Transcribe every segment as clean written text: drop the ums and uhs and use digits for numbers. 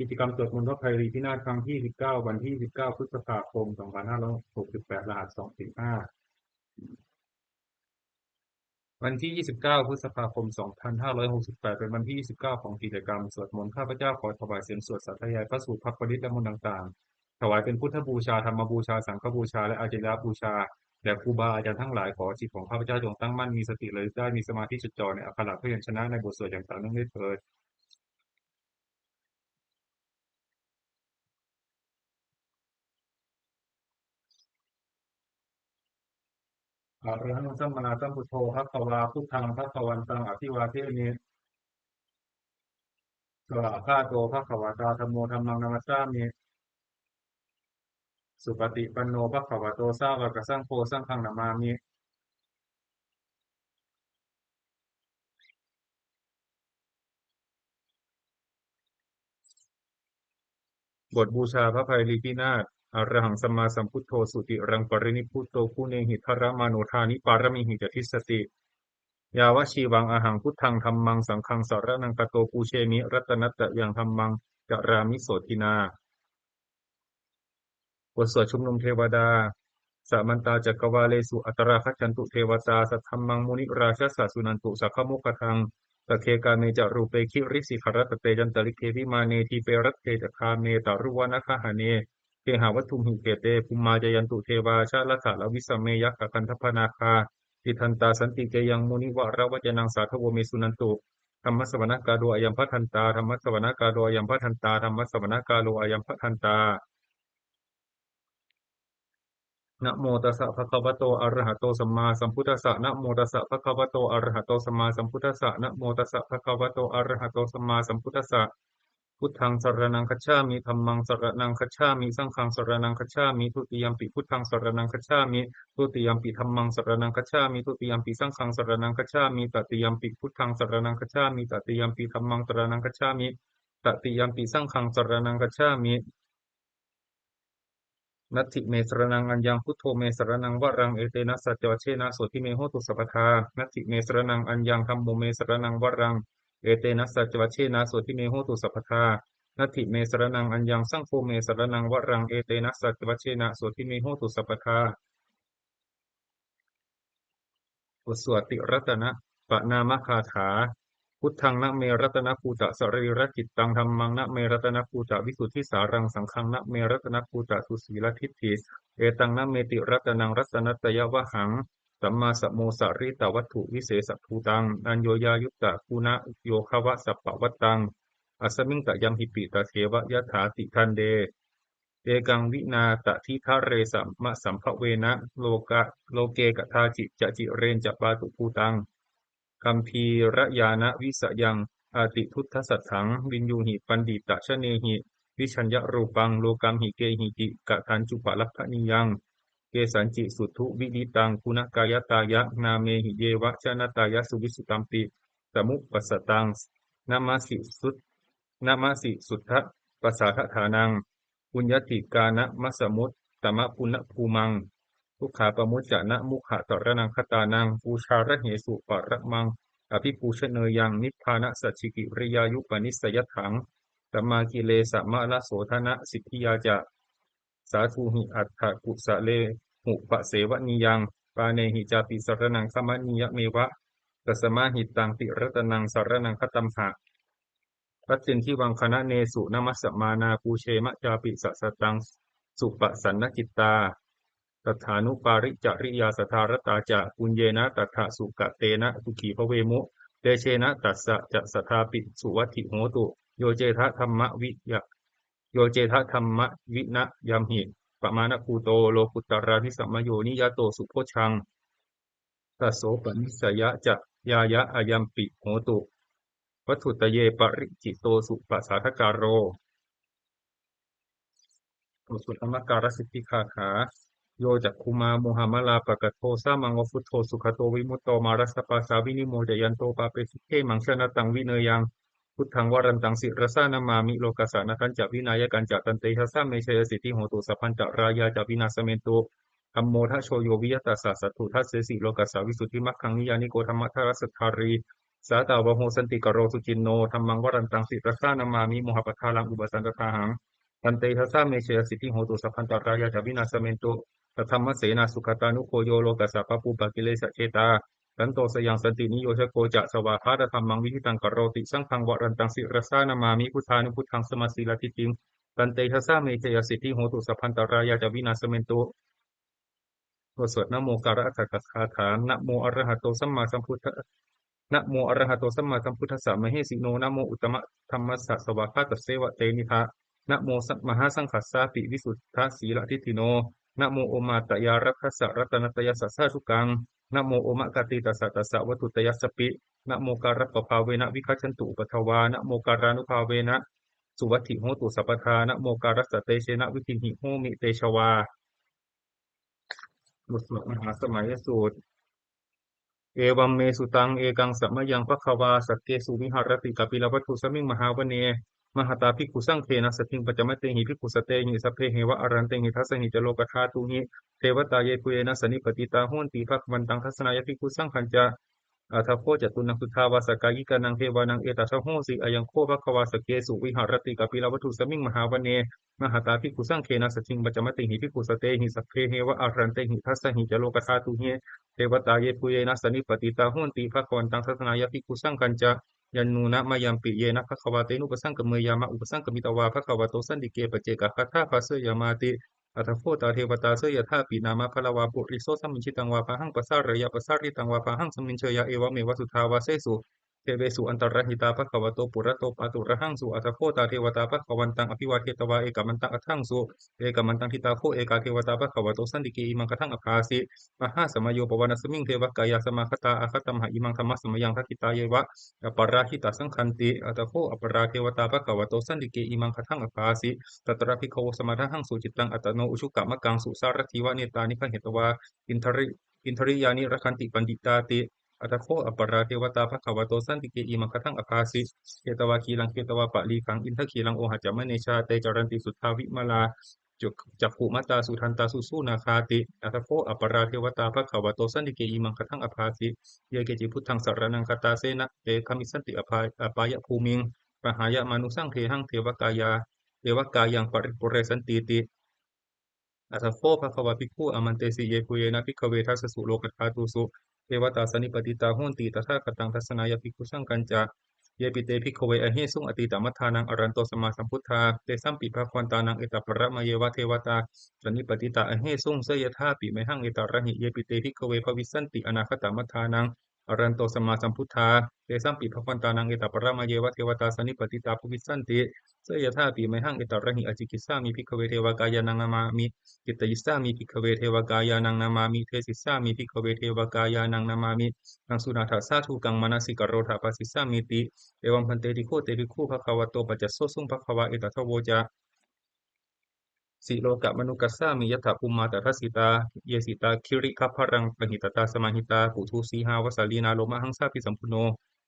กิจกรรมสวดมนต์พระไตรปิฎกครั้งที่19วันที่19พฤษภาคม2568รหัส245วันที่29พฤษภาคม2568เป็นวันที่29ของกิจกรรมสวดมนต์ข้าพเจ้าขอถวายเสียงสวดสาธยายพระสูตรพระปริตรและมนต์ต่างๆถวายเป็นพุทธบูชาธรรมบูชาสังฆบูชาและอาจารยบูชาแด่ครูบาอาจารย์ทั้งหลายขอจิตของข้าพเจ้าจงตั้งมั่นมีสติระลึกได้มีสมาธิจดจ่อในอักขระพยัญชนะในบทสวดอย่างต่อเนื่องด้วยเถิดอะระหังสัมมาสัมพุทโธภควาพุทธังภควันตังอภิวาเทมิสวากขาโตภควตาธัมโมธัมมังนัมสสามิสุปฏิปันโนภควโตสาวกสังโฆสังฆังนามามิบทบูชาพระไพรีพินาศอะระหังสัมมาสัมพุทโธสุติรังปรินิพพุตโตผู้เนหิทรมานุธานิปารมิหิจทิสติยาวชีวังอหังพุทธังธัมมังสังฆังสรณังกโตปูเชมิรัตนัตตะยังธัมมังกรามิโสทินาบทสวดชุมนุมเทวดาสัมมันตาจักรวาเลสุอัตราคัจฉันตุเทวตาสัทธัมมังมุนิราชสัสสุนันตุสัคขมุขทังตะเคกาเมจารูเปคิริสิขรัตเตจันตลิเควิมาเนทีเปรัตเตจคาเมตารุวนะคหะเนเกหาวัตถุมหิเกเตภูมาจยันตุเทวาชาลถาลวิสเมยักขคันทพนาคาติทันตาสันติเกยังมุนิวะระวจนังสาทโวเมสุนันตุธรรมสวนาการโดอายัมพัทันตาธรรมสวนาการโดอายัมพัทันตาธรรมสวนาการโดอายัมพัทันตา นะโมตัสสะภะคะวะโตอะระหะโตสัมมาสัมพุทธัสสะนะโมตัสสะภะคะวะโตอะระหะโตสัมมาสัมพุทธัสสะนะโมตัสสะภะคะวะโตอะระหะโตสัมมาสัมพุทธัสสะพุทธังสรณังคัจฉามิธัมมังสรณังคัจฉามิสังฆังสรณังคัจฉามิทุติยัมปิพุทธังสรณังคัจฉามิทุติยัมปิธัมมังสรณังคัจฉามิทุติยัมปิสังฆังสรณังคัจฉามิตติยัมปิพุทธังสรณังคัจฉามิตติยัมปิธัมมังสรณังคัจฉามิตติยัมปิสังฆังสรณังคัจฉามิ นัตถิเมสรนังอัญญังพุทโธเมสรนังวรังเอเตนะสัจจเชนะโสทิเมโหตุสัพพทานัตถิเมสรนังอัญญังธัมโมเมสรนังวรังเอเตนะสัจจเชนะโสทิเมโหตุสัพพทานัตถิเมสรนังอัญญังสังโฆเมสรนังวรังเอเตนะสัจจเชนะโสทิเมโหตุสัพพทา บทสวดติรัตนะปนามคาถาพุทธังนะเมรัตนภูตะสรีระจิตตังธัมมังนะเมรัตนภูตะวิสุทธิสารังสังฆังนะเมรัตนภูตะสุสีลทิฏฐิเอตังนะเมติรัตนังรัตนัตยวะหังสัมมาสัมโมสาริตวัตถุวิเศษภูตังอัญโยยายุตตะกุณะโยคะวะสัพพะวัตตังอัสมิงกะยังหิปิตะเทวะยะถาติทันเดเอกังวินาตทิทะเรสัมมะสัมภเวนะโลเกกทาจิจะจิเรนจะปาตุภูตังคัมภีระยานะวิสยังอาติทุตทสัตถังวินยูหิปันดิตะชะเนหิวิชัญญรูปังโลกัมหิเกหิจิกะทันจุปะลัพพนิยังเกสัญจิสุทุวิดิตังคุณกายตายะนาเมหิเยวะชนะตายะสุวิสุตัมปิสมุปปัสสตังนามาสิสุตนามาสิสุทธปัสสาทฐานัง ปุญญติกานะมัสสมุตตมะปุณณภูมังทุกขาปมุจจานะมุขะตระนังคตานังปูชาระเหสุปะระมังอภิปูชเนยังนิพพานะสัจฉิกิริยายุปนิสสยถังสัมมากิเลสมะละโสธนะสิทธิยาจะสาธุหิอัตถกุสะเลหุปะเสวนิยังปาเนหิจาปิสรนังสมนิยเมวะตัสมาหิตังติรัตนังสารนังคตัมหะ รัตตินที่วังคณะเนสุนมัสสมานาปูเชมะจาปิสัสสตังสุปสันนจิตตาตถานุปาริจาริยาสทารตาจะปุญเยนะตถาสุกะเตนะสุขีภเวมุเตเชนะตัสสะจะสทาปิสุวัตถิโหตุโยเจทะธรรมวิยะโยเจทะธรรมวินะยัมหิปมาณภูโตโลกุตตรานิสัมมโยนิยโตสุโพชังตโสปนิสยะจะยายะอายัมปิโหตุวัตถุตเยปริจิตโตสุปัสสาทการโรสุตตมการสิทธิคาถาโยจักคุมามุหามลาปะกะโทสามังวฟุตโธสุขโตวิมุตโตมารัสสปาสาวินิโมจยันโตปาเปสิเขมังชนะตังวิเนยังพุทธังวรันตังสิรสานามามิโลกัสสะนะทันจะวินายกันจะตันเตชะสะเมชยสิทธิโหตุสัพพันจะรายาจะวินาสเมนตุธัมโมทะโชโยวิยตัสสะสัตถุทัสเสสิโลกัสสะวิสุทธิมัคคังนิยานิโกธรรมะทรัสสทธารี สาตาวโหสันติกโรสุจินโนธัมมังวรันตังสิรสานามามิโมหปทาลังอุปสันตทาหังปันเตทัสสะเมเชยสิทธิโหตุสัพพันตรายาจาวินาสเมนตุตถมมเสนาสุขตานุโคโยโลกัสสะปะปุปะกิเลสะเจตาสันโตสยังสันตินิโยชโกจะสวาคาตธัมมังวิหิตังกโรติสังฆังวรันตังสิรสานามามิพุทธานุพุทธังสมาสีลทิติงปันเตทัสสะเมเชยสิทธิโหตุสัพพันตรายาจาวินาสเมนตุ บทสวดนะโมการะอัตถกคาถานะโมอะระหะโตสัมมาสัมพุทธะนะโมอะระหะโตสัมมาสัมพุทธัสสะมเหสิโนนะโมอุตตมะธัมมัสสะสวากขาตเสวะเตมิทะนะโมสัมมหาสังคัสสะปิวิสุทธะสีลทิฏฐิโนนะโมโอมาตยารัคคัสสะรัตนตยัสสะสะทุกังนะโมโอมะกติตัสสะตัสสะวัตถุตยัสสปินะโมการะปะภาเวนะวิคัจฉันตุอุปทวานะโมการานุภาเวนะสุวัตถิโหตุสัพพทานะโมการัสสะเตเชนะวิคิหิโหมิเตชวาบทสวดมหาสมัยสูตร เอวัมเมสุตังเอกังสัมมยังภควาสักเกสุวิหารติกปิลวัตถุสมิงมหาวเนมหตาภิกขุสังเทนะสติงปัจจมเตหิภิกขุสเตหิสัพเพเหวะอรันเตหิทัสสหิจโลกธาตุหิเทวตาเยปุเยนะสนิปติตาโหนติภควันตังทัศนายภิกขุสังขันจะอัทโคจตุนังสุทาวาสกายิกานังเทวานังเอตัสโหสิอายังโคภควาสกเกสุวิหารติกปิลวัตถุสมิงมหาวเนมหตาภิกขุสังเทนะสติงปัจจมเตหิภิกขุสเตหิสัพเพเหวะอรันเตหิทัสสหิจโลกธาตุหิ เทวตาเยปุเยนะสนิปติตาหุนติภควันตังทัศนายภิกขุสังคัญจะยันนูนะมายัมปิเยนะภควาเตนุปสังกเมยามะอุปสังกมิตวาภควาโตสันติเกปเจกะคัทธาภาเสยามาติอัตโฟตาเทวตาเสยธาปีนามะพลวาปุริโสสัมมิชิตังวาภหังปะสาระยะปะสาริตังวาภหังสมินเชยะเอวะเมวะสุทาวาเสสุเทเวสุอันตรหิตาภควโตปุระโตปะตุระหังสุอัตโฟตาเทวตาภควันตังอภิวาเทตวาเอกมันตังอัตถังสุเอกมันตังทิตาโคเอกาเทวตาภควโตสันติเกอิมังคัทังอภาสิ มหาสมโยปวานสมิงเทวกายาสมาคตาอาคตมหาอิมังธรรมะสมยังคติตาเยวะอปราหิตาสังคันติอัตโคอปราเทวตาภะคะวะโตสันติเกอิมังคทังอภาสิตัตระภิกขวสมาทังสุจิตตังอัตโนอุชุกะมะกังสุสารทิวะเนตานิพะเหตวาอินทริยานิรักขันติปันดิตาติอัตโคอปราเทวตาภะคะวะโตสันติเกอิมังคทังอภาสิเกตวาคีลังเกตวาปะลีขังอินทคีลังโอหัจจมเนชาเตจรันติสุทธาวิมาลา จักขุมาตาสุทันตาสุสูนาคาติอัตโคอัปราเทวตาภะคะวะโตสันติเกอิมังคทังอภาสิเยเกจิพุทธังสารนังคตาเสนะเตคามิสันติอปายะภูมิงปหายะมานุสังเทหังเทวกายังปริปุเรสันติติ อัตถโคภควาภิกขุอมันเตสิเยปุเยนะภิกขเวทัสสสุโลกธาตุสุเทวตาสนิปติตาโหนติตถาคตังทัศนายภิกขุสังกัญจาเยปิเตภิกขเวอเหสุงอติตมัฏฐานังอรันโตสมมาสัมพุทธาเตสัมปิภควันตานังเอตปะระมะเยวะเทวตาสนิปติตาอเหสุงเสยธาปิเมหังเอตระหิเยปิเตภิกขเวภวิสสันติอนาคตมัฏฐานังอรันโตสมมาสัมพุทธาเตสัมปิภควันตานังเอตปะระมะเยวะเทวตาสนิปติตาภวิสสันติเสยธาปิเมหังเอตระหิอจิกิสสามิภิกขเวเทวกายานังนามามิ กิตติสามีภิกขเวเทวกายานังนามามิเทสิสามีภิกขเวเทวกายานังนามามินังสุนาถาสาธุกังมนสิกโรธาปัสสิสามิติเอวัมพันเตติโคเตติคูภควโตปัจจโสสุงภควาเอตทโวจาสิโลกะมนุกัสสามิยถาภูมาตทัสสิตาเยสิตาคิริคัพพรังปหิตตาสมาหิตาปุถุสีหาวสาลีนาโลมหังสาปิสัมพุโน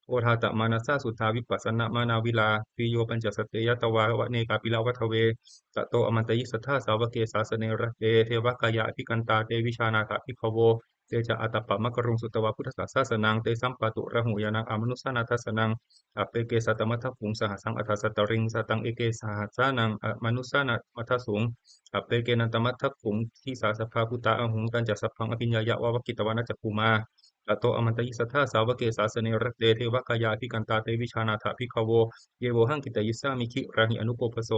โอทาตมานัสสาสุทธาวิปัสสนามานาวิลาปิโยปัญจสตเตยตวาวะเนกาปิลาวัฏเว ตโตอมันตยิสัทธาสาวกเกสาสเนระเตเทวกายะอภิกันตาเตวิชานาถาภิกขโวเตจะอัตตปะมะกรุงสุตวาพุทธศาสสนังเตสัมปะตุระหุยานังอมนุสสานาทัสสนังอเปเกสัตตมัทธปุงสหสังอัฏฐสัตตริงสตังเอเกสหัสสานังอมนุสสานามัทธสุงอเปเกนันตมัทธปุงที่สาสภาพุตตาอหุงกันจัสสพพังอภิญญายะวะวกิตวานะจักขุมาตโตอมันตยิสัทธาสาวกเกสาสเนระเตเทวกายะอภิกันตาเตวิชานาถาภิกขโวเยโวหังกิตยิสสามิคิราหิอนุปปโส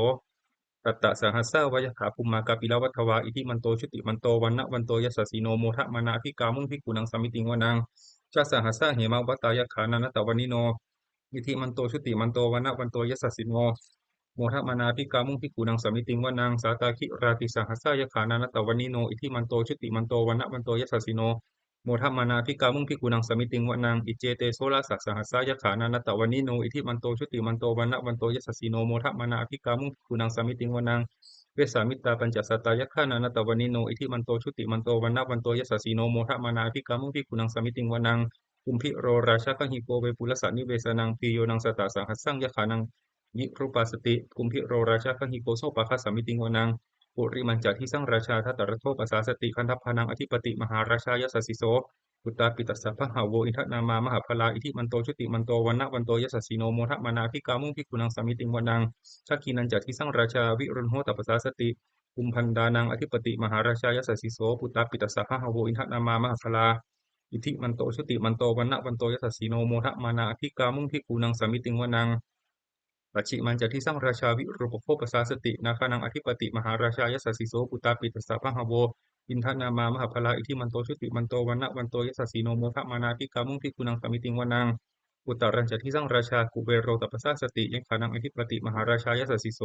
ตัตตะสหัสสะวยถาภูมมากาปิลวัฏวาอิทิมันโตชุติมันโตวันนะวันโตยัสสสีโนโมทะมานาภิกามุงภิกขุนังสมิติงวนังชาสหัสสะเหมาวัตตายขานันตวันิโนอิทิมันโตชุติมันโตวันนะวันโตยัสสสีโนโมทะมานาภิกามุงภิกขุนังสมิติงวนังสาตาคิราติสหัสสะยขานันตวันิโนอิทิมันโตชุติมันโตวันนะวันโตยัสสสีโนโมทัมมานาภิกามุงภิกขุนังสมิติงวนังอิเจเตโสลาสัสสหัสสะยขานันตวันิโนอิทิมันโตชุติมันโตวันนะวันโตยัสสสีโนโมทัมมานาภิกามุงภิกขุนังสมิติงวนัง เวสามิตาปัญจสัตตายะขานานตวันิโนอิทิมันโตชุติมันโตวันนะวันโตยัสสสีโนโมทะมานาภิกามุภิกุนังสมิติงวนังกุมพิโรราชาคังหิโกเวปุลสานิเวสนังปิโยนังสตาสังหัสสังยะขานังยิรูปาสติกุมพิโรราชาคังหิโกโสปะคัสสมิติงวนังปุริมันจาทิสังราชาทัตตระโทปัสสาสติคันทัพพานังอธิปติมหาราชายสัสสิโส อุตตาปิตัสสะพะหาโวอินทนามามหาพลาอิทิมันโตชุติมันโตวันนะวันโตยสสสีโนโมทะมานาภิกามุงภิกขุนังสามิติงวนังชักกีนันจัทิสังราชาวิรุณโหตปัสสาสติกุมพันดานังอธิปติมหาราชายสสสิโสปุตตาปิตัสสะพะหาโวอินทนามามหาพลาอิทิมันโตชุติมันโตวันนะวันโตยสสสีโนโมทะมานาภิกามุงภิกขุนังสามิติงวนัง ปัจฉิมันจะที่สร้างราชาวิรูปโภปสาสตินาคานังอธิปติมหาราชายสสสิโสปุตตาปิตสสะพะหาโวอินทนามามหาพลาอิทิมันโตชุติมันโตวันนะวันโตยสสสีโนโมทะมานาภิกามุงภิกขุนังสามิติงวนังอุตตรัญจะที่สร้างราชากุเบโรตัปปสาสติยังขานังอธิปติมหาราชายสสสิโส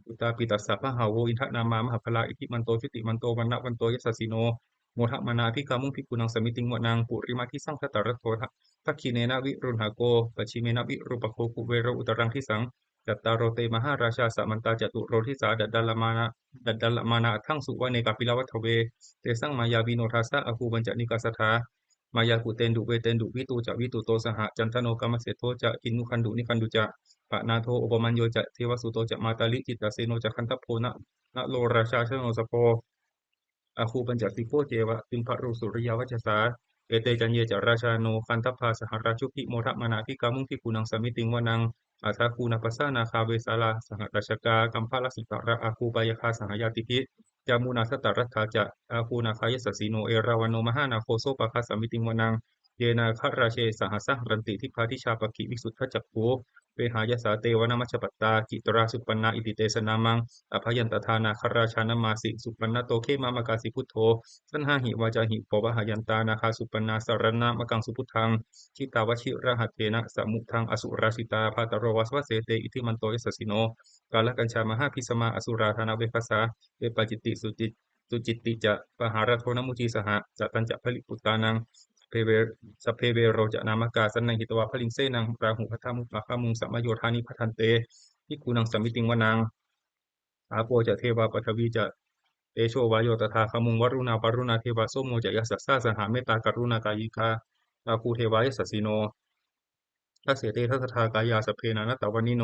ปุตตาปิตสสะพะหาโวอินทนามามหาพลาอิทิมันโตชุติมันโตวันนะวันโตยสสสีโนโมทะมานาภิกามุงภิกขุนังสามิติงวนังปุริมาทิสังคตรโททะทักขิเนนะวิรุณหาโกปัจฉิเมนะวิรูปโคกุเวโรอุตรังทิสัง จัตตารโรเตมหาราชาสัมมันตาจตุโรทิสาดัดดัลลมานะทั้งสุวะเนกาปิลวัฏเวเตสังมายาวิโนทัสสะอภูบัญจนิกาสถามายากุเตนดุเวเตนดุวิตูจะวิตูโตสหจันทโนกรรมเสโทจะอินนุคันดุนิคันดุจะปะนาโทอุปมัญโยจะเทวสุโตจะมาตาลิจิตตเสโนจะคันทโพนะโลราชาชโนสโป อาคูปัญจสิโกเจวะติมภรุสุริยวัชสาเอเตจันเยจราชาโนคันทพาสหราชุพิโมทะมานาภิกามุงพิกุนังสมิติงวนังอาทาคูนาปัสสานาคาเวสาลาสหราชกากัมพาลสิตาระอาคูปายคาสหายาติพิจามุนาสตารัตถาจะอาคูนาคายสสีโนเอราวันโนมหานาโคโซปะคาสมิติงวนังเยนาคราเชสหสหรันติทิพาทิชาปกิวิสุทธจักขุเวหายสาเตวนามัชปัตตากิตราสุปันนาอิติเตสนามัง อภยันตทานาคราชานามาสิสุปันนโตเขมามกาสิพุทโธสันหาหิวาจาหิปวะหายันตานาคาสุปันนาสารณามกังสุพุทธังชิตาวชิระหัตเถนะสมุทังอสุราสิตาภาตโรวัสวะเสเตอิทิมันโตยสสิโนกาลกัญชามหาพิสมาอสุราธนาเวคัสสาเวปจิตติสุจิตติจะปหารโทนมุจีสหจะตัญจะผลิปุตตานังเพเวสพเพเวโรจะนามกาสันนังหิตวะพลิงเสนังราหุพัทธามุปะคามุงสัมมโยธานิพัทันเตทิกูนังสัมมิติงวนัง อาโปจะเทวาปฐวีจะเตโชวายโยตถาคมุงวรุณาปรุณาเทวาโสมโมจะยัสสะสะสหาเมตตากรุณากายิกาอาคูเทวายสสสิโน ทัสเสเตทัสสะทากายาสพเพนานัตตวันิโน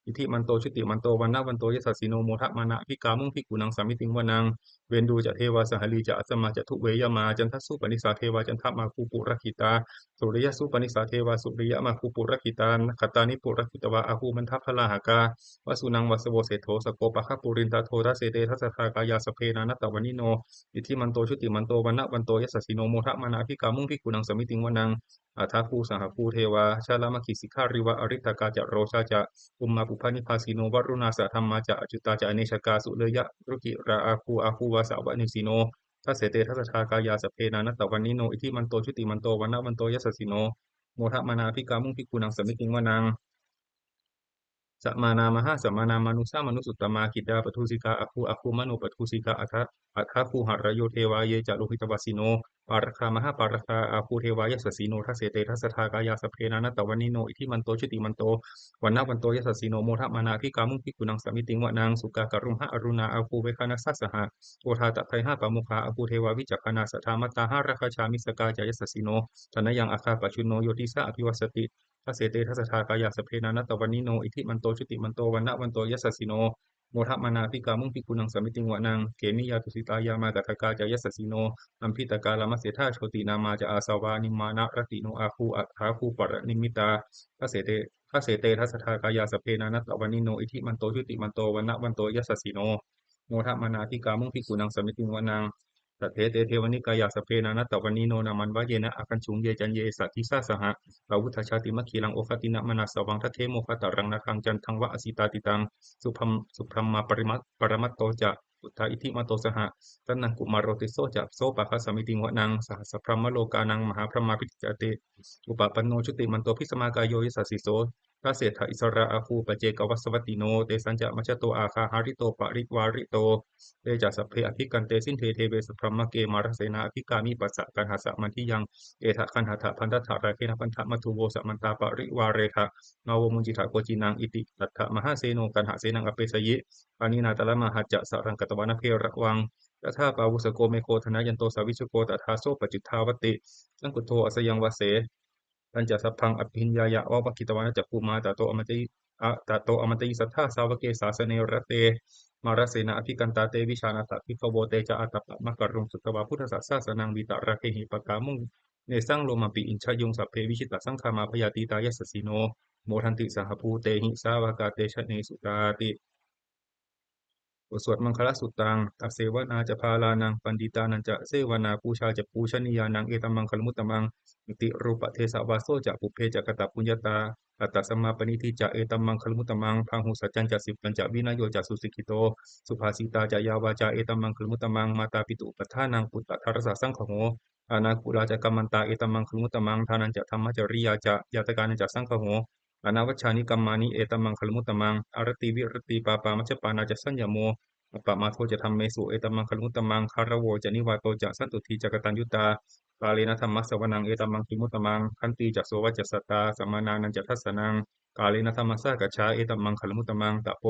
อิทิมันโตชุติมันโตวันนะวันโตยสัสสิโนโมทะมานะภิกามุงภิกขุนังสามิติงวนังเวนดูจะเทวาสหลีจะอัสสมาจะทุเวยมาจันทสุปนิสาเทวาจันทมาคูปุรคิตาสุริยสุปนิสาเทวาสุริยมาคูปุรคิตาคตานิปุรคิตวาอาหูมันทัพพลาหากาวสุนังวัสโวเสโทสโกปะคปุรินตาโททัสเสเตทัสสะทากายาสพเพนานัตตวันิโนอิทิมันโตชุติมันโตวันนะวันโตยสัสสิโนโมทะมานะภิกามุงภิกขุนังสามิติงวนัง อาทาคูสหคูเทวาชาลามคิสิการิวะอริตกาจะโรชาจะอุมมาปุพานิพาสิโนวรุณาสะธรรมาจะอจุตาจะอเนชกาสุเลยะรุกิราอาคูวาสาวะนิสิโนทัสเสเตทัสสะทากายาสพเพนานัตตวันนิโนอิทิมันโตชุติมันโตวันนะวันโตยัสสสิโนโมทะมานาภิกามุงภิกขุนังสมิติงวนัง สัมมานามหาสัมมานามานุสามนุสุตตมาคิดาปทุสิกาอคูมโนปทุสิกาอัฏฐคูหรโยเทวาเยจาโลหิตวาสิโนปารคามหาปารคาอาคูเทวายสสสิโนทัสเสเตทัสสะทากายาสพเพนานัตตวันิโนอิทิมันโตชุติมันโตวันนะวันโตยสสสิโนโมทะมานาภิกามุงภิกขุนังสมิติงวะนางสุกากรุมหะอรุณาอาคูเวคานัสสะสหะโอทาตะไทหะปะมุขาอาคูเทวาวิจักขณาสัทธามัตตาหะราคาชามิสกาจายสสสิโนตนะยังอาคาปะชุนโนโยติสะอภิวัสสติ ทัสเสเตทัสสะทากายาสพเพนานัตตวันิโนอิทิมันโตชุติมันโตวันนะวันโตยัสสสิโนโมทะมานาภิกามุงภิกขุนังสมิติงวะนังเขมิยาตุสิตายามากตกาจายสสสิโนอัมพิตกาลามัสเสธาโชตินามาจะอาสาวานิมานะรติโนอาคูอัฏฐาคูปรนิมิตาทัสเสเตทัสสะทากายาสพเพนานัตตวันิโนอิทิมันโตชุติมันโตวันนะวันโตยัสสสิโนโมทะมานาภิกามุงภิกขุนังสมิติงวะนัง สัทเทเตเทวนิกายาสพเพนานัตตวันีโนนามันวะเยนะอาคันชุงเยจันเยสัตถิสาสหะปาวุทธชาติมะคีลังโอคตินะมนัสสวังทัตเทโมคตารังนาคังจันทังวะอสิตาติตังสุพรรมมาปรมัตโตจะอุทธาอิทิมาโตสหะตันนังกุมารโรติโสจะโสปะคะสมิติงวะนังสหัสสพรหมโลกานังมหาพรหมาพิจิจเตอุปปันโนชุติมันโตพิสมากายโยยสัสสิโส พระเศรษฐอิสระอาคูปเจกวัสวัตติโนเตสัญจะมัชโตอาคาหาริโตปริวาริโตเตจัสสพเพอภิกันเตสินเทเทเวสพรหมเกมารเสนาอภิกามิปัสสะกันหัสสะมันทิยังเอทะคันหัตถะพันธัตถะราเคนะพันธะมัทุโวสมันตาปริวาเรทะนาวมุญจิทะโกจินังอิติตัตถะมหาเสโนกันหะเสนังอเปสยิปานินาตละมหัจจะสรังกตวานเพระวังตถาปาวุสโกเมโคธนายันโตสาวิชโกตถาโสปจิตทาวติสังกุโทอสยังวเส ปัญจสัพพังอภิญญายะวะวะกิตวานะจักขุมาตาโตอมติตาโตอมติสัทธาสาวเกสาสเนรเตมารเสนาอภิกันตาเตวิชานาตภิกขโวเตจะอัตตะมะกะรุงสุตวาพุทธศาสนานังวิตาระเคหิปกามุง เนสังโลมาปิอินชยงสัพเพวิชิตสังขามาพยาติตายสสสิโนโมทันติสหภูเตหิสาวกาเตชะเนสุตาติบทสวดมังคลสุตตังอเสวนาจะพาลานังปันดิตานันจะเสวนาปูชาจะปูชนียานังเอตัมมังคลมุตตมังอิติรูปเทสาวาโซจะปุเพจะกตปุญญาตาอัตตสมมาปณิทิจะเอตัมมังคลมุตตมังพังหุสัจจันจะสิบปัญจวินโยจะสุสิกิโตสุภาสิตาจะยาวาจาเอตัมมังคลมุตตมังมาตาปิตุปัฏฐานังปุตตะทารสสังขโหอานาคุลาจะกัมมันตาเอตัมมังคลมุตตมังทานันจะธรรมจริยาจะยาตกานันจะสังขโหอนาวัชชานิกัมมานิเอตัมมังคลมุตตมังอารติวิรติปาปามัจจปานาจะสัญญโมอปะมาโทจะทำเมสุเอตัมมังคลุตตมังคารโวจะนิวาโตจะสันตุทีจักตัญญุตากาเลนะธรรมะสวนังเอตัมมังคิมุตตมังคันติจักโสวัจจสตาสมานานันจะทัสสนังกาเลนะธรรมะสากัจฉาเอตัมมังคลมุตตมังตะโป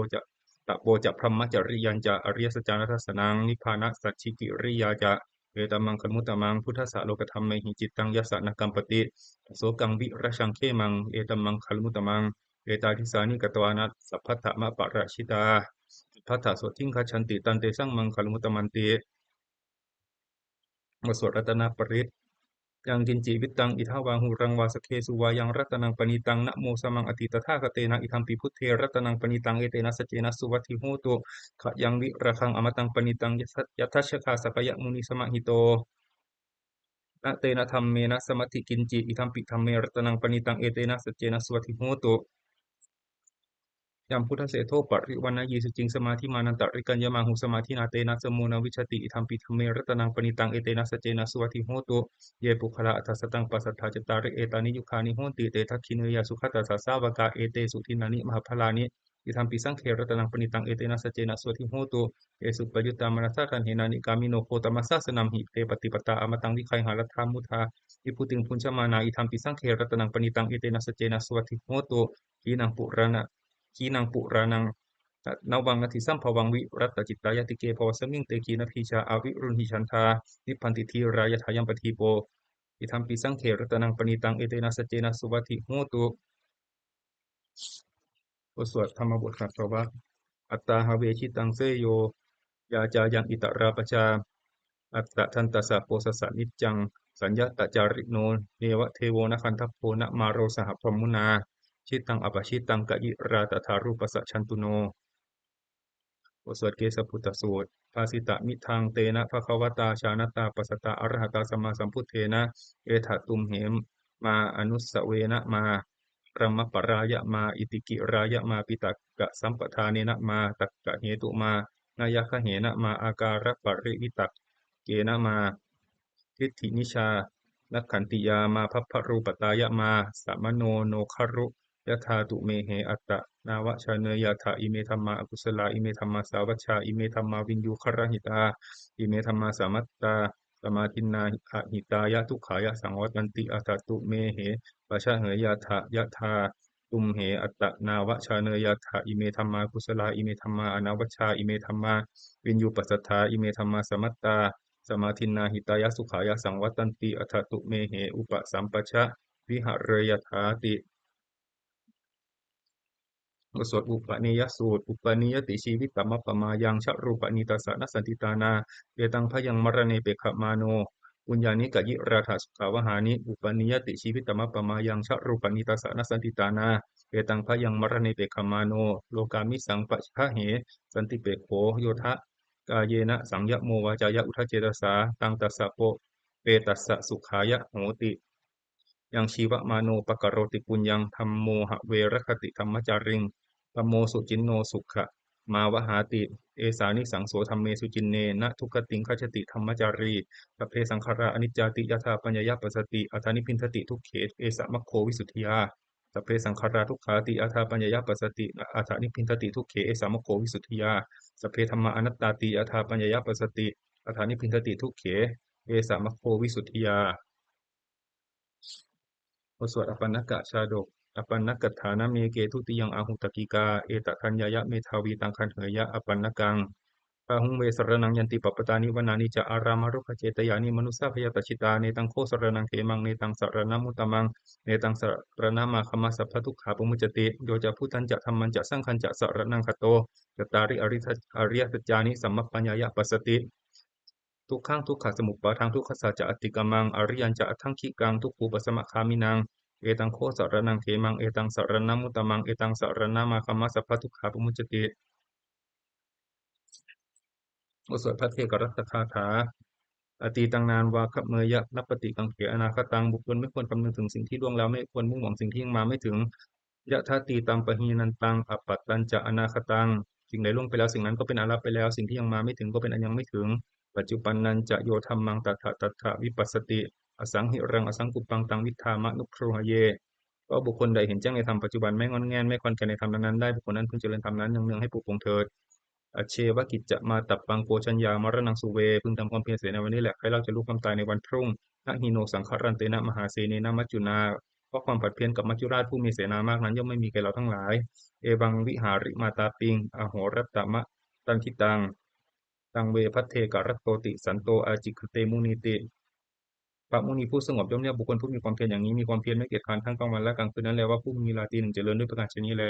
จะพรหมจริยัญจะอริยสัจจานัสสนังนิพพานะสัจฉิกิริยาจะเอตัมมังคลมุตตมังพุทธสสะโลกธรรมเมหิจิตตังยัสสะนกัมปติโสกังวิรชังเขมังเอตัมมังคลมุตตมังเอตาทิสานิกตวานัสสัพพะทะมะปะราชิตาพัทธะโสทิงคชันติตันเตสังมังคลมุตตมันติบทสวดรัตนปริตยังกินจิวิตังอิทาวาหุรังวาสเคสุวายังรัตนังปณิตังนะโมสมังอติตถาคเตนะอิทัมปิพุทเทรัตนังปณิตังเอเตนะสจเจนะสุวัติโหตุขะยังวิระคังอมตังปณิตังยัตถชคาสปยมุนิสมะหิโตนะเตนะธรรมเมนะสมัติกินจิอิทัมปิธรรมเมรัตนังปณิตังเอเตนะสจเจนะสุวัติโหตุยามพุทธเสโธปริวันนะยีสุจิงสมาธิมานันตริกัญญมาหุสมาธินาเตนะสมุนาวิชติอิทัมปิธรรมเมรัตนังปณิตังเอเตนะสจเจนะสุวัติโหตุเยปุคละอัฏฐสตังปัสสัทธาจตาริเอตานิยุคานิโหติเตทัคขิเนยสุขตัสสะสาวกาเอเตสุทินานิมหาพลานิอิทัมปิสังเขรัตนังปณิตังเอเตนะสจเจนะสุวัติโหตุเอสุปยุตตามนัสสะกันเหนานิกามิโนโคตมัสสะสนัมหิเตปฏิปตาอมตังวิคัยหารัตถามุทาอิพุติงพุญชมานาอิทัมปิสังเขรัตนังปณิตังเอเตนะสจเจนะสุวัติโหตุขีนังปุรานะขีนังปุรานัง นวังอธิสัมภวังวิรัตจิตตายติเกภวสมิงเตกีนพีชาอาวิรุณหิชันธานิพพันติทีรายทายัมปทีโปอิทัมปิสังเขรตนังปณิตังเอเตนะสจเจนะสุวัติโหตุบทสวดธรรมบทขัดวะอัตตาหเวชิตังเสยโยยาจายังอิตราปชาอัตตะทันตสสะโพสสะนิจจังสัญญาตจาริโนเนวะเทโวนะคันทัพโพนะมาโรสหพรหมุนาชิตังอปชิตังกะยิราตถารูปสัชันตุโนบทสวดเกสพุทธสูตรภาสิตะมิทังเตนะภควตาชานตาปัสสตาอรหัตาสัมมาสัมพุทเทนะเอถตุมเหมมาอนุสเวนะมารัมมปรายะมาอิติกิรายะมาปิตักกะสัมปทาเนนะมาตักกะเหตุมานายคะเหนะมาอาการะปริวิตักเกนะมาทิฏฐินิชานักขันติยามาพัพพรูปตายะมาสัมมโนโนคารุยะธาตุเมเหอัตตะนาวชาเนยถาอิเมธัมมาอกุศลาอิเมธัมมาสาวัชชาอิเมธัมมาวินยูครหิตาอิเมธัมมาสามัตตาสมาทินนาหิตายะทุกขายะสังวัตันติอัตตตุเมเหปะชะเหยถายะธาตุมเหอัตตะนาวชาเนยถาอิเมธัมมากุศลาอิเมธัมมาอนาวชชาอิเมธัมมาวินยูปัสสัทธาอิเมธัมมาสมัตตาสมาทินนาหิตายะสุขายะสังวัตันติอัตตตุเมเหอุปสัมปชะวิหะเรยถาติบทสวดอุปนิยสูตรอุปนิยติชีวิตตมปปมายังชะรูปนิตัสสะนสันติตานาเอตังพยังมรณเนเปขมาโนปุญญานิกะยิราธาสุขาวหานิอุปนิยติชีวิตตมปปมายังชะรูปนิตัสสะนสันติตานาเอตังพยังมรณเนเปขมาโนโลกามิสังปะชะเหสันติเปโขโยทะกายเยนะสังยะโมวาจายะอุทจเจตสาตังตัสสะโปเปตัสสะสุขายะโหติยังชีวะมาโนปกโรติปุญญังธัมโมหะเวรคติธรรมจาริงธัมโมสุจินโนสุขะมาวหาติเอสานิสังโสธรรมเมสุจินเนนะทุกขติงคชติธรรมจารีสัพเพสังขาราอนิจจติยถาปัญญยปัสสติอัฏฐานิพินทติทุกเขเอสะมัคโควิสุทธิยาสัพเพสังขาราทุกขาติอัฏฐาปัญญยปัสสติอัฏฐานิพินทติทุกเขเอสะมัคโควิสุทธิยาสัพเพธัมมาอนัตตาติอัฏฐาปัญญยปัสสติอัฏฐานิพินทติทุกเขเอสะมัคโควิสุทธิยาบทสวดอปันนกะชาดกอปันนกัฏฐานะเมเกทุติยังอาหุตกิกาเอตทัญญายะเมทาวีตังคันเหยยะอปันนกังปะหุงเวสรนังยันติปปตานิวนานิจะอารามารุขเจตยานิมนุสสาพยตชิตาเนตังโคสรนังเขมังเนตังสรณมุตตมังเนตังสรณมาคมัสสะพทุกขาปมุจจติโยจะพุทธันจะธรรมันจะสังฆันจะสรนังคโตจตาริอริยสัจจานิสัมมัปปัญญายะปัสสติ ทุกขังทุกขสมุปบาทังทุกขสัจจะอติกมังอริยัญจะอัตถังคิกังทุกขูปสมะคามินังเอตังโคสรนังเขมังเอตังสรณมุตตมังเอตังสรณมาคัมมะสัพพะทุกขาปมุจจติบทสวดพระเทกรัตถคาถาอตีตังนานวาคเมยะนัปปติกังเขอนาคตังบุคคลไม่ควรคำนึงถึงสิ่งที่ล่วงแล้วไม่ควรมุ่งหวังสิ่งที่ยังมาไม่ถึงยะทาตีตัมปะหีนันตังอปปัตตัญจะอนาคตังสิ่งใดล่วงไปแล้วสิ่งนั้นก็เป็นอาลัปไปแล้วสิ่งที่ยังมาไม่ถึงก็เป็นอันยังไม่ถึงปัจจุบันนันจะโยธรรมังตถะวิปัสสติอสังหิรังอสังกุปปังตังวิทธามะนุครูหเยก็บุคคลใดเห็นแจ้งในธรรมปัจจุบันไม่งอนแง่นไม่คลอนแคลนในธรรมนั้นๆได้บุคคลนั้นพึงเจริญธรรมนั้นเนืองๆให้ปลุกปลงเถิด อเชวกิจจะมาตับปังโกชัญญามรณังสุเวพึงทำความเพียรเสียในวันนี้แหละใครเราจะรู้ความตายในวันพรุ่งนะหิโนสังขรันเตนะมหาเสเนนะมัจจุนาเพราะความผัดเพี้ยนกับมัจจุราชผู้มีเสนามากนั้นย่อมไม่มีแก่เราทั้งหลายเอวังวิหาริมาตาปิงอโหรัตตมะตันทิตังตังเวพัทเทกรัตโตติสันโตอาจิคเตมุนิติพระมุนีผู้สงบย่อมเรียกบุคคลผู้มีความเพียรอย่างนี้มีความเพียรไม่เกียจคร้านทั้งกลางวันและกลางคืนนั้นแลว่าผู้มีราตรีหนึ่งเจริญด้วยประการชนี้แล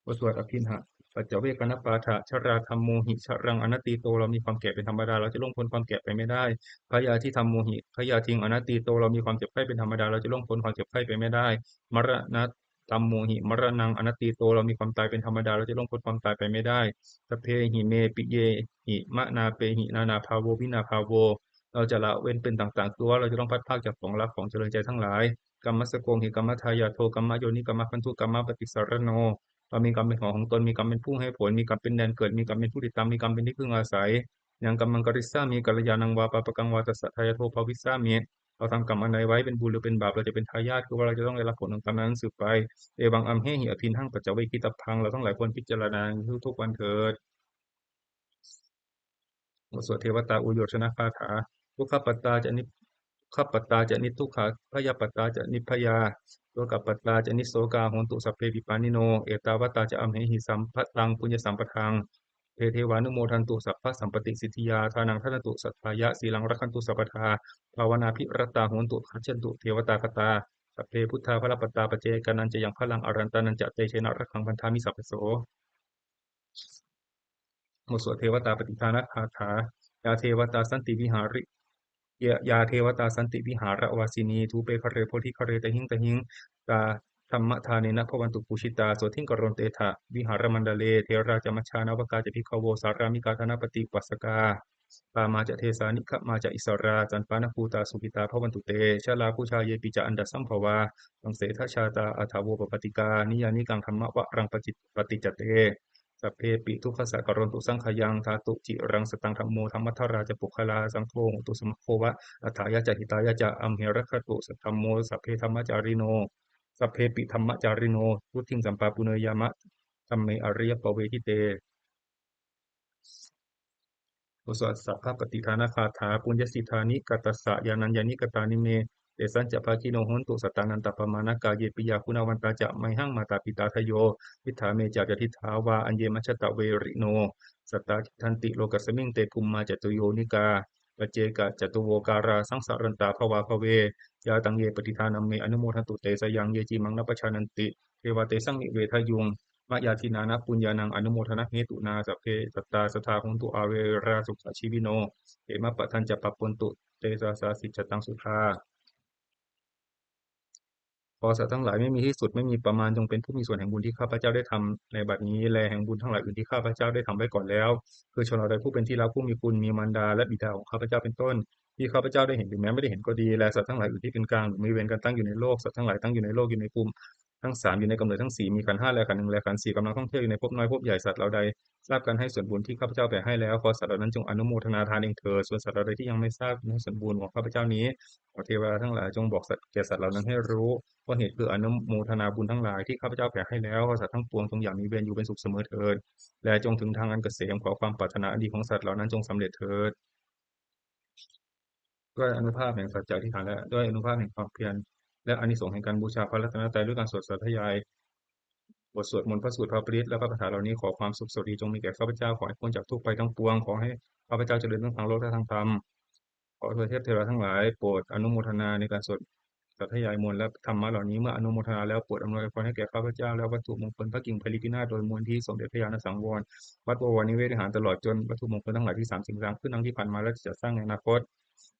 บทสวดอภินหะปัจจเวกนปาฐะชราธรรมโมหิชรังอนัตติโตเรามีความแก่เป็นธรรมดาเราจะล่วงพ้นความแก่ไปไม่ได้พยาธิธรรมโมหิพยาทิงอนัตติโตเรามีความเจ็บไข้เป็นธรรมดาเราจะล่วงพ้นความเจ็บไข้ไปไม่ได้มรณะธรรมโมหิมรณังอนัตติโตเรามีความตายเป็นธรรมดาเราจะล่วงพ้นความตายไปไม่ได้สพเพหิเมปิเยหิมะนาเปหินานาภาโววินาภาโวเราจะละเว้นเป็นต่างๆตัวเราจะต้องพัดพรากจากของรักของเจริญใจทั้งหลายกรรมสโกงหิกรรมทายาโทกรรมโยนิกรรมพันธุกรรมปฏิสารโน เรามีกรรมเป็นของตนมีกรรมเป็นผู้ให้ผลมีกรรมเป็นแดนเกิดมีกรรมเป็นผู้ติดตามมีกรรมเป็นที่พึ่งอาศัยอย่างกรรมังกริสามีกัลยาณังวาปะปะกังวาตัสสะทายาโทภวิสสามีเราทำกรรมอันใดไว้เป็นบุญหรือเป็นบาปเราจะเป็นทายาทคือว่าเราจะต้องได้รับผลของกรรมนั้นสืบไปเอวังอัมเหหิอภินหั่งปัจจเวคิตพังเราต้องหลายคนพิจารณาทุกๆวันเถิด บทสวดเทวตาอุโยชนะคาถาทุกขปัตตาจะนิทุกขปัตตาจะนิทุกขพยาปัตตาจะนิพยาตัวกับปัตตาจะนิโสกาโหนตุสัพเพปิปานิโนเอตาวตาจะอัมเหหิสัมปตังปุญญสัมปทังเทเทวานุโมทันตุสัพพะสัมปติสิทธิยาทานังทันตุสัทธายะสีลังรักขันตุสัพพทาภาวนาภิรตตาโหนตุขัจฉันตุเทวตาคตาสัพเพพุทธาพระปัตตาปเจกานันจะยังพลังอรันตานันจะเตเชนะรักขังพันธามิสัพพโส บทสวดเทวตาปฏิภาณคาถายาเทวตาสันติวิหาริยาเทวตาสันติวิหารวาสินีทูเปคะเรโพธิคะเรตหิงตหิงตาธรรมทานเนนะพวันตุปุชิตาโสทิงกรณเตถะวิหารมันดาเลเทราจมัชฌานาวกาจะพิขโวสารามิกาธนปฏิปัสสกาปามาจะเทสานิขมาจะอิสราจันปานะภูตาสุขิตาพวันตุเตชาลาผู้ชาเยปิจะอันดัสสัมภวาสังเสทชาตาอัฏฐาโวปปติกานิยานิกังธรรมะวะรังปฏิจจเต สัพเพปิทุกขสักการนตุสังขยังธาตุจิรังสตังธรรมโมธรรมทราจะปุคลาสังโฆตุสมโควะอัฏฐายะจะหิตายะจะอัมเหระคตุสัทธรรมโมสัพเพธรรมจาริโนสัพเพปิธรรมจาริโนพุทธิงสัมปาปุเนยามะธรรมเมอริยปเวทิเต บทสวดสัพพะปฏิทานคาถาปุญญสิทานิกัตตสสะยานัญญานิกตานิเมเตสัญจะภาคิโนโหนตุสัตตานันตปปมาณกาเยปิยาคุณาวันตาจะไมหังมาตาปิตาทโยวิถาเมจาจทิทาวาอัญเยมัชตะเวริโนสัตตาทันติโลกัสมิงเตภุมมาจตุโยนิกาปเจกะจตุโวการาสังสารันตาภวาภเวยาตังเยปฏิทานัมเมอนุโมทันตุเตสยังเยจิมังนัปปชานันติเทวเตสังนิเวทยุง มะยาทินานะปุญญานังอนุโมทนะเหตุนาสัพเพสัตตาสทธาหนตุอาเวราสุขชีวิโนเหมะปะทันจะปะปนตุเตสาสาสิจจตังสุทาขอสัตว์ทั้งหลายไม่มีที่สุดไม่มีประมาณจงเป็นผู้มีส่วนแห่งบุญที่ข้าพเจ้าได้ทำในบัดนี้แลแห่งบุญทั้งหลายอื่นที่ข้าพเจ้าได้ทำไว้ก่อนแล้วคือชนเราใดผู้เป็นที่รักผู้มีคุณมีมารดาและบิดาของข้าพเจ้าเป็นต้นที่ข้าพเจ้าได้เห็นหรือแม้ไม่ได้เห็นก็ดีและสัตว์ทั้งหลายอื่นที่เป็นกลางหรือมีเวรกันตั้งอยู่ในโลกสัตว์ทั้งหลายตั้งอยู่ในโลกอยู่ในภูมิ ทั้งสามอยู่ในกำเนิดทั้งสี่มีขันธ์ห้าและขันธ์หนึ่งและขันธ์สี่กำลังท่องเที่ยวอยู่ในภพน้อยภพใหญ่สัตว์เหล่าใดทราบกันให้ส่วนบุญที่ข้าพเจ้าแผ่ให้แล้วขอสัตว์เหล่านั้นจงอนุโมทนาทานเองเถิดส่วนสัตว์เหล่าใดที่ยังไม่ทราบในส่วนบุญของข้าพเจ้านี้ขอเทวดาทั้งหลายจงบอกสัตว์แก่สัตว์เหล่านั้นให้รู้ว่าเหตุคืออนุโมทนาบุญทั้งหลายที่ข้าพเจ้าแผ่ให้แล้วขอสัตว์ทั้งปวงจงอย่างมีเวรอยู่เป็นสุขเสมอเถิดและจงถึงทางอันเกษมขอความปรารถนาอันดีของสัตว์เหล่านั้นจงสำเร็จเถิดด้วยอนุภาพแห่งสัจจะอธิษฐานและด้วยอนุภาพแห่งความเพียรและอานิสงส์แห่งการบูชาพระรัตนตรัยด้วยการสวดสาธยาย บทสวดมนต์พระสูตรพระปริตและพระคาถาเหล่านี้ขอความสุขสวัสดีจงมีแก่ข้าพเจ้าขอให้พ้นจากทุกข์ภัยทั้งปวงขอให้ข้าพเจ้าเจริญทั้งทางโลกและทางธรรมขอเทวเทพเทวดาทั้งหลายโปรดอนุโมทนาในการสวด สาธยายมวลและธรรมะเหล่านี้เมื่ออนุโมทนาแล้วโปรดอำนวยพรให้แก่ข้าพเจ้าและวัตถุมงคลพระกิ่งพลิกินาศโดยมูลที่สมเด็จพระญาณสังวรวัดบวรนิเวศวิหารตลอดจนวัตถุมงคลทั้งหลายที่สิ่งสร้างขึ้นทั้งที่ผ่านมาและจะสร้างในอนาคต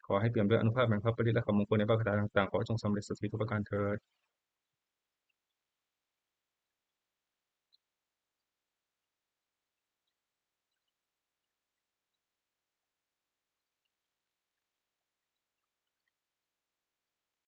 ขอให้เปี่ยมด้วยอานุภาพแห่งพระปริตและคำมงคลในพระคาถาต่างๆขอจงสำเร็จสักทีทุกประการเถิด